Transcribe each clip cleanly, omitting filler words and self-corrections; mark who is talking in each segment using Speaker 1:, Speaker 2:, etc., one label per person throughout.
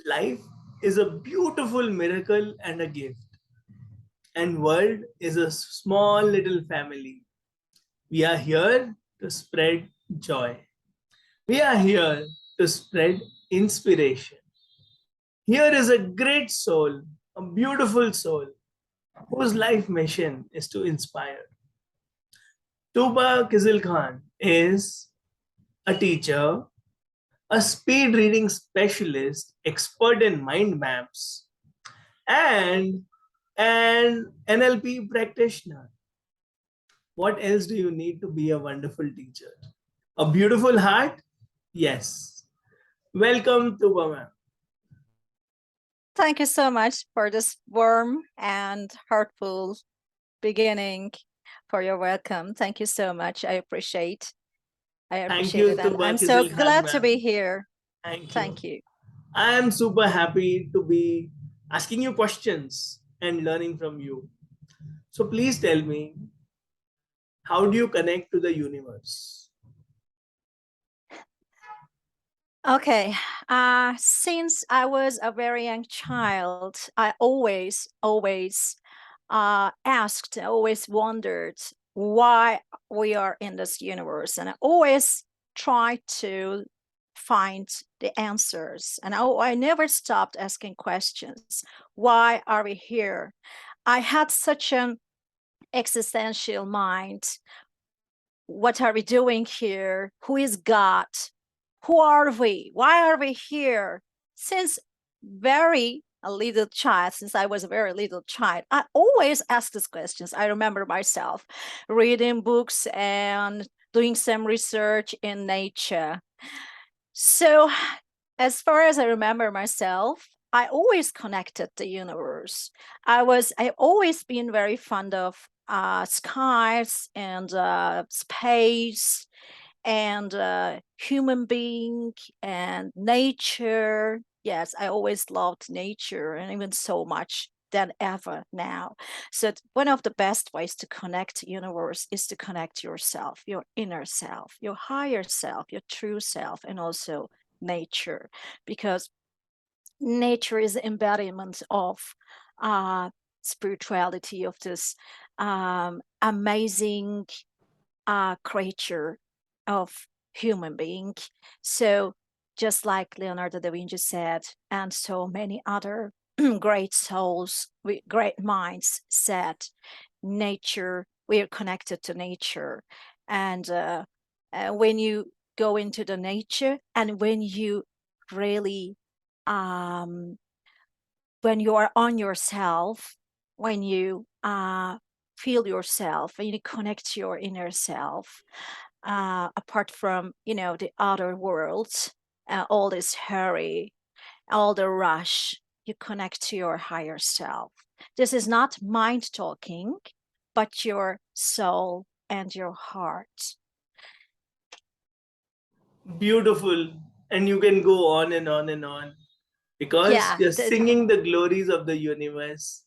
Speaker 1: Life is a beautiful miracle and a gift, and world is a small little family. We are here to spread joy. We are here to spread inspiration. Here is a great soul, a beautiful soul, whose life mission is to inspire. Tuba Kizilkan is a teacher, a speed reading specialist, expert in mind maps, and an NLP practitioner. What else do you need to be a wonderful teacher? A beautiful heart? Yes. Welcome, Tuba ma'am.
Speaker 2: Thank you so much for this warm and heartful beginning, for your welcome. Thank you so much. I appreciate
Speaker 1: Thank
Speaker 2: it.
Speaker 1: you,
Speaker 2: And
Speaker 1: Tuba
Speaker 2: I'm so
Speaker 1: Kizilkan
Speaker 2: glad to
Speaker 1: ma'am.
Speaker 2: be here.
Speaker 1: Thank you.
Speaker 2: Thank you.
Speaker 1: I am super happy to be asking you questions and learning from you. So please tell me, how do you connect to the universe?
Speaker 2: Okay. Since I was a very young child, I always asked, always wondered why we are in this universe. And I always tried to find the answers. And I never stopped asking questions. Why are we here? I had such an existential mind. What are we doing here? Who is God? Who are we? Why are we here? Since a little child, since I was a very little child, I always ask these questions. I remember myself reading books and doing some research in nature. So as far as I remember myself, I always connected the universe. I've always been very fond of skies and space and human being and nature. Yes, I always loved nature, and even so much than ever now. So one of the best ways to connect to universe is to connect yourself, your inner self, your higher self, your true self, and also nature, because nature is the embodiment of spirituality, of this amazing creature of human being. So just like Leonardo da Vinci said, and so many other great souls with great minds said, nature, we are connected to nature. And when you go into the nature, and when you really when you are on yourself, when you feel yourself, when you connect to your inner self, apart from the outer world, all this hurry, all the rush, you connect to your higher self. This is not mind talking, but your soul and your heart.
Speaker 1: Beautiful. And you can go on and on and on because
Speaker 2: Yeah,
Speaker 1: you're singing the glories of the universe,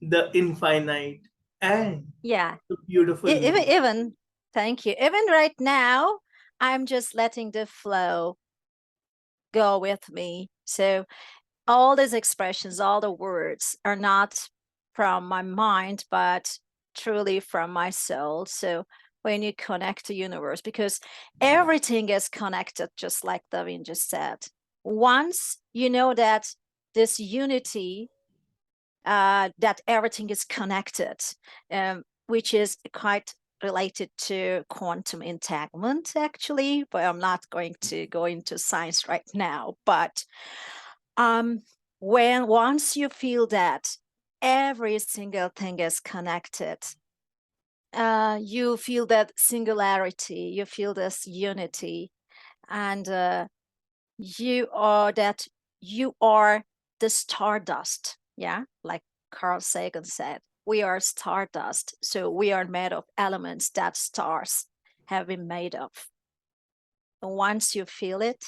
Speaker 1: the infinite, and
Speaker 2: yeah.
Speaker 1: the beautiful
Speaker 2: Even,
Speaker 1: me.
Speaker 2: thank you. Even right now, I'm just letting the flow go with me. So all these expressions, all the words are not from my mind, but truly from my soul. So when you connect to universe, because everything is connected, just like Davin just said. Once you know that this unity, that everything is connected, which is quite related to quantum entanglement, actually, but I'm not going to go into science right now. But when once you feel that every single thing is connected, you feel that singularity, you feel this unity, and you are the stardust. Yeah, like Carl Sagan said, we are stardust. So we are made of elements that stars have been made of. Once you feel it,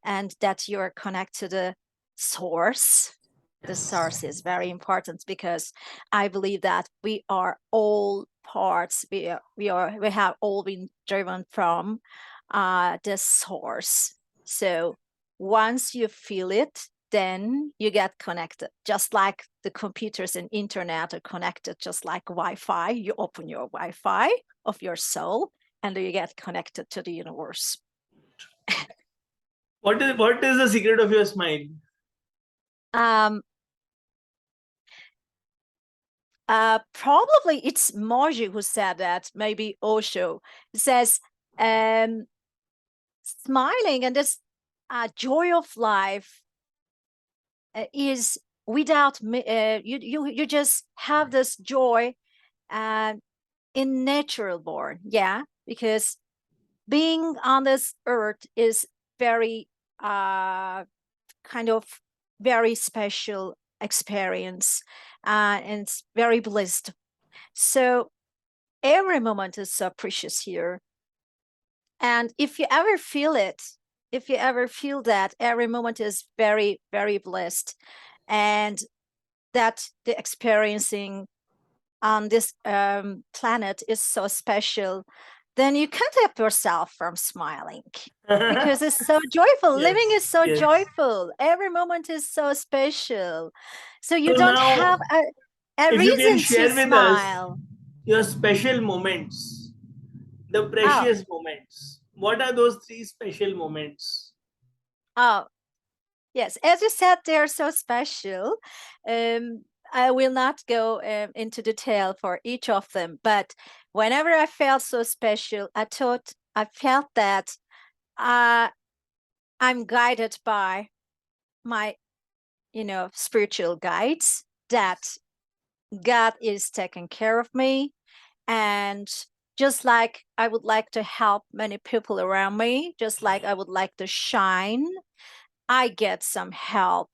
Speaker 2: and that you're connected to the source, the source is very important, because I believe that we are all parts. We have all been driven from the source. So once you feel it, then you get connected, just like the computers and internet are connected, just like Wi-Fi. You open your Wi-Fi of your soul, and you get connected to the universe.
Speaker 1: What is the secret of your smile?
Speaker 2: Probably it's Moji who said that, maybe Osho. It says, smiling and this joy of life is without you just have this joy in natural born, because being on this earth is very kind of very special experience, and it's very blessed. So every moment is so precious here. And if you ever feel it, if you ever feel that every moment is very, very blessed, and that the experiencing on this planet is so special, then you can't help yourself from smiling, because it's so joyful.
Speaker 1: Yes,
Speaker 2: Living is so
Speaker 1: yes.
Speaker 2: joyful. Every moment is so special. So you
Speaker 1: So
Speaker 2: don't
Speaker 1: now,
Speaker 2: have a
Speaker 1: if you can
Speaker 2: reason to
Speaker 1: share with us
Speaker 2: smile.
Speaker 1: your special moments, the
Speaker 2: Oh,
Speaker 1: precious moments. What are those 3 special moments?
Speaker 2: oh, yes. As you said, they're so special. I will not go into detail for each of them, but whenever I felt so special, I felt that I'm guided by my, spiritual guides, that God is taking care of me. And just like I would like to help many people around me, just like I would like to shine, I get some help.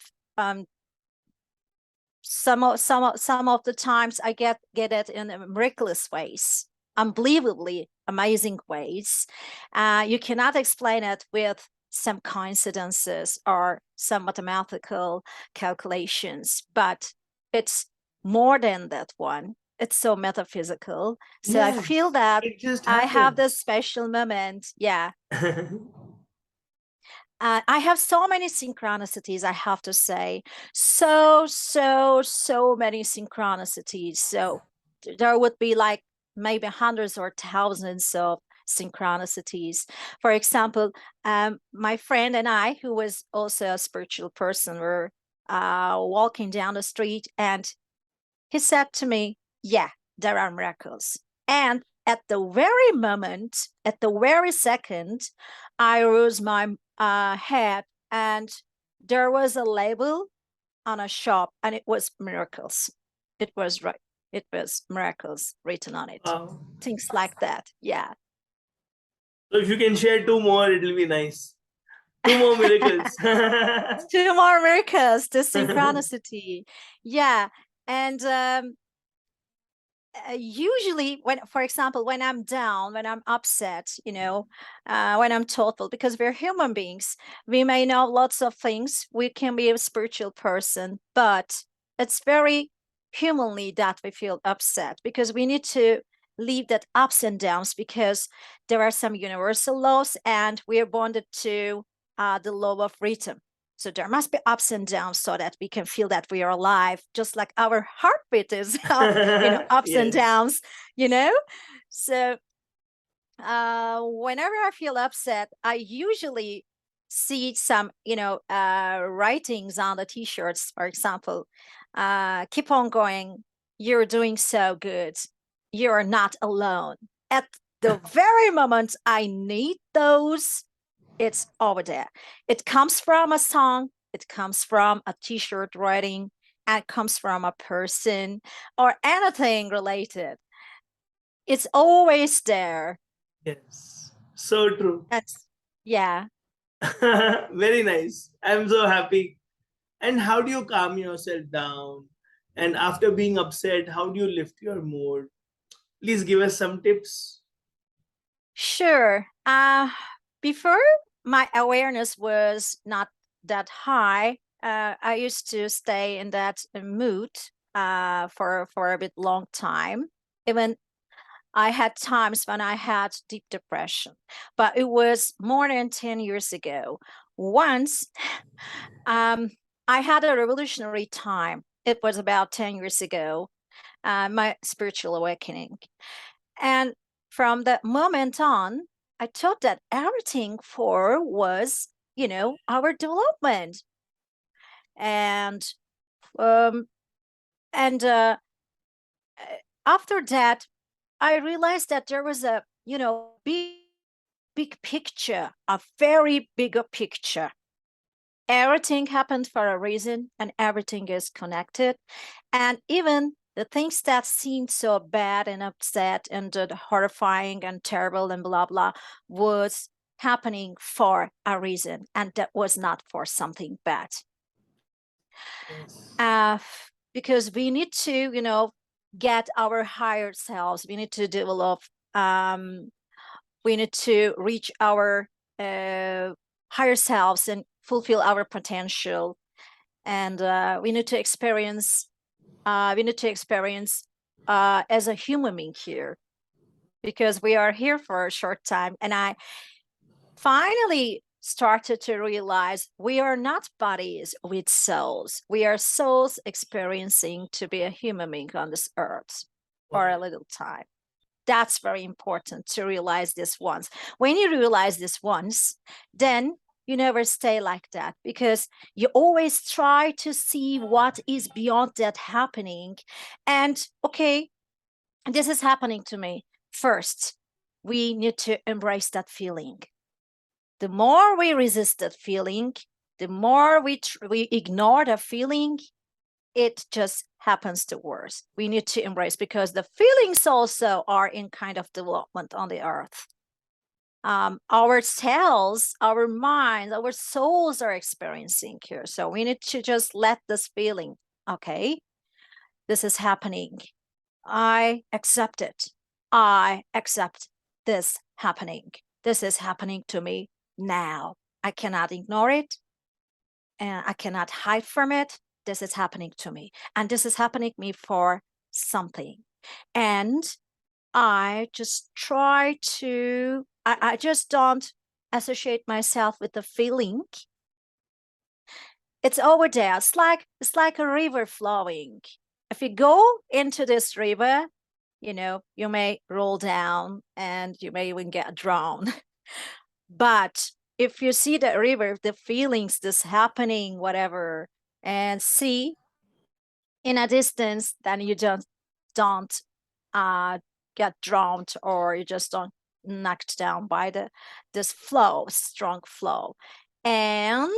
Speaker 2: Some of the times I get it in miraculous ways, unbelievably amazing ways. You cannot explain it with some coincidences or some mathematical calculations, but it's more than that one. It's so metaphysical. So I feel
Speaker 1: Yes,
Speaker 2: that
Speaker 1: it just
Speaker 2: I have this
Speaker 1: happens.
Speaker 2: special moment. I have so many synchronicities, I have to say. So many synchronicities. So there would be like maybe hundreds or thousands of synchronicities. For example, my friend and I, who was also a spiritual person, were walking down the street, and he said to me, yeah, there are miracles. And at the very moment, at the very second, I rose my head, and there was a label on a shop, and it was miracles. It was right. It was miracles written on it.
Speaker 1: Wow.
Speaker 2: Things like that. Yeah.
Speaker 1: So if you can share 2 more, it'll be nice. 2 more miracles.
Speaker 2: 2 more miracles, the synchronicity. Yeah. And usually when, for example, when I'm down, when I'm upset, when I'm thoughtful, because we're human beings, we may know lots of things, we can be a spiritual person, but it's very humanly that we feel upset, because we need to leave that ups and downs, because there are some universal laws, and we are bonded to the law of rhythm. So there must be ups and downs, so that we can feel that we are alive, just like our heartbeat is ups and
Speaker 1: Yes.
Speaker 2: downs. So whenever I feel upset, I usually see some writings on the t-shirts, for example, keep on going, you're doing so good, you're not alone. At the very moment I need those, it's over there. It comes from a song, it comes from a t-shirt writing, and it comes from a person or anything related. It's always there.
Speaker 1: Yes. So true.
Speaker 2: That's yeah.
Speaker 1: Very nice. I'm so happy. And how do you calm yourself down? And after being upset, how do you lift your mood? Please give us some tips.
Speaker 2: Sure. Before, my awareness was not that high. I used to stay in that mood for a bit long time. Even I had times when I had deep depression, but it was more than 10 years ago. Once I had a revolutionary time. It was about 10 years ago, my spiritual awakening. And from that moment on, I thought that everything for was, our development. And um, and after that, I realized that there was a, big picture, a very bigger picture. Everything happened for a reason and everything is connected. And even the things that seemed so bad and upset and horrifying and terrible and blah, blah, was happening for a reason. And that was not for something bad.
Speaker 1: Yes.
Speaker 2: Because we need to, get our higher selves. We need to develop, we need to reach our higher selves and fulfill our potential. And we need to experience as a human being here, because we are here for a short time. And I finally started to realize we are not bodies with souls. We are souls experiencing to be a human being on this earth for a little time. That's very important to realize this once. When you realize this once, then you never stay like that, because you always try to see what is beyond that happening. And okay, this is happening to me. First, we need to embrace that feeling. The more we resist that feeling, the more we ignore the feeling, it just happens to worse. We need to embrace, because the feelings also are in kind of development on the earth. Our cells, our minds, our souls are experiencing here. So we need to just let this feeling, okay, this is happening. I accept it. I accept this happening. This is happening to me now. I cannot ignore it, and I cannot hide from it. This is happening to me, and this is happening to me for something. And I just try to, I just don't associate myself with the feeling. It's over there. It's like a river flowing. If you go into this river, you may roll down and you may even get drowned. But if you see the river, the feelings, this happening, whatever, and see in a distance, then you don't get drowned, or you just don't knocked down by this flow, strong flow. And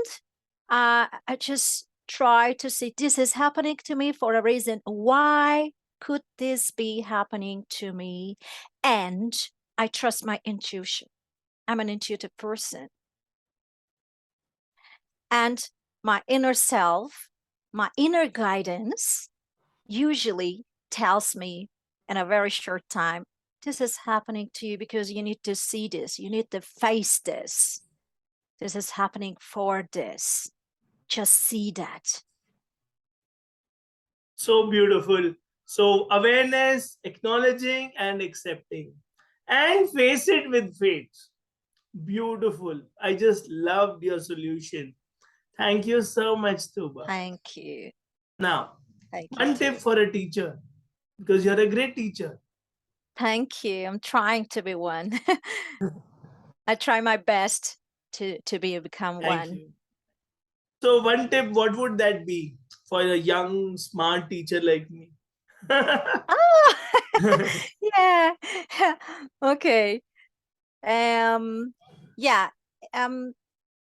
Speaker 2: I just try to see, this is happening to me for a reason. Why could this be happening to me? And I trust my intuition. I'm an intuitive person. And my inner self, my inner guidance usually tells me in a very short time, this is happening to you because you need to see this. You need to face this. This is happening for this. Just see that.
Speaker 1: So beautiful. So awareness, acknowledging and accepting, and face it with faith. Beautiful. I just loved your solution. Thank you so much, Tuba.
Speaker 2: Thank you.
Speaker 1: Now,
Speaker 2: Thank you
Speaker 1: one tip
Speaker 2: too.
Speaker 1: for a teacher, because you're a great teacher.
Speaker 2: Thank you. I'm trying to be one. I try my best to become
Speaker 1: Thank
Speaker 2: one.
Speaker 1: you. So, one tip, what would that be for a young, smart teacher like me?
Speaker 2: Oh, yeah. Okay. Yeah.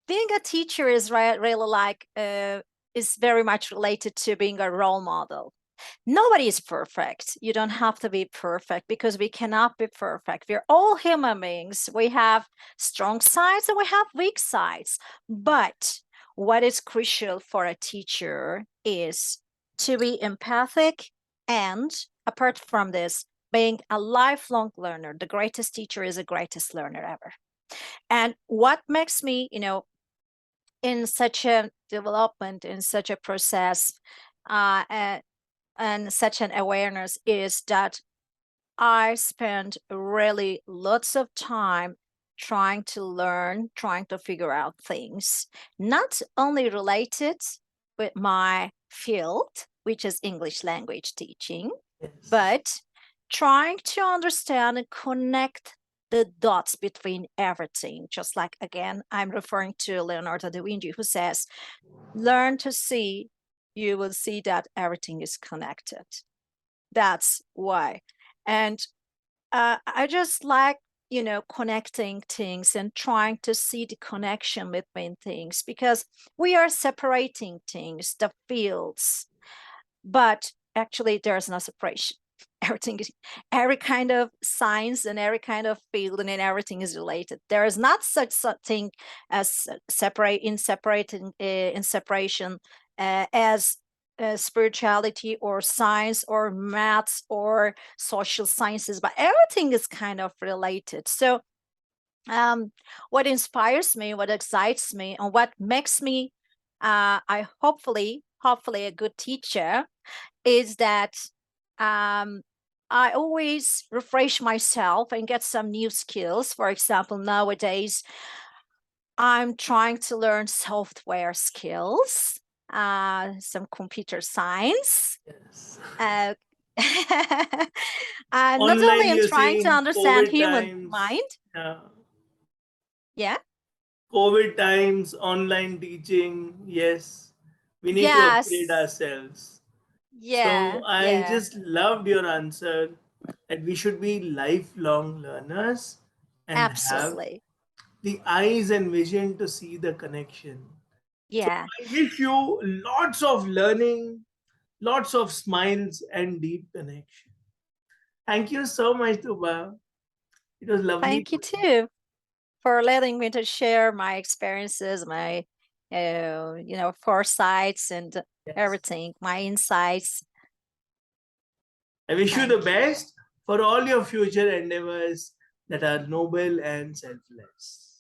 Speaker 2: Being a teacher is really like is very much related to being a role model. Nobody is perfect. You don't have to be perfect, because we cannot be perfect. We're all human beings. We have strong sides and we have weak sides. But what is crucial for a teacher is to be empathic, and apart from this, being a lifelong learner. The greatest teacher is the greatest learner ever. And what makes me, in such a development, in such a process, and such an awareness, is that I spend really lots of time trying to learn, trying to figure out things, not only related with my field, which is English language teaching,
Speaker 1: Yes.
Speaker 2: but trying to understand and connect the dots between everything. Just like, again, I'm referring to Leonardo da Vinci, who says, learn to see, you will see that everything is connected. That's why. And I just like, connecting things and trying to see the connection between things, because we are separating things, the fields, but actually there's no separation. Everything is, every kind of science and every kind of field and everything is related. There is not such thing as in separation as spirituality or science or maths or social sciences, but everything is kind of related. So what inspires me, what excites me, and what makes me I hopefully a good teacher is that I always refresh myself and get some new skills. For example, nowadays I'm trying to learn software skills, some computer science.
Speaker 1: Yes.
Speaker 2: And not only
Speaker 1: Online,
Speaker 2: in
Speaker 1: you
Speaker 2: trying
Speaker 1: see,
Speaker 2: to
Speaker 1: in
Speaker 2: understand
Speaker 1: COVID
Speaker 2: human
Speaker 1: times,
Speaker 2: mind. Yeah.
Speaker 1: COVID times, online teaching, yes, we need to upgrade
Speaker 2: Yes.
Speaker 1: ourselves. So
Speaker 2: Yeah.
Speaker 1: I
Speaker 2: Yeah.
Speaker 1: just loved your answer that we should be lifelong learners and have
Speaker 2: Absolutely.
Speaker 1: the eyes and vision to see the connection. So
Speaker 2: Yeah.
Speaker 1: I wish you lots of learning, lots of smiles, and deep connection. Thank you so much, Tuba. It was lovely.
Speaker 2: Thank you too for letting me to share my experiences, my foresights and
Speaker 1: Yes.
Speaker 2: everything, my insights.
Speaker 1: I wish you the
Speaker 2: Thank you.
Speaker 1: best for all your future endeavors that are noble and selfless.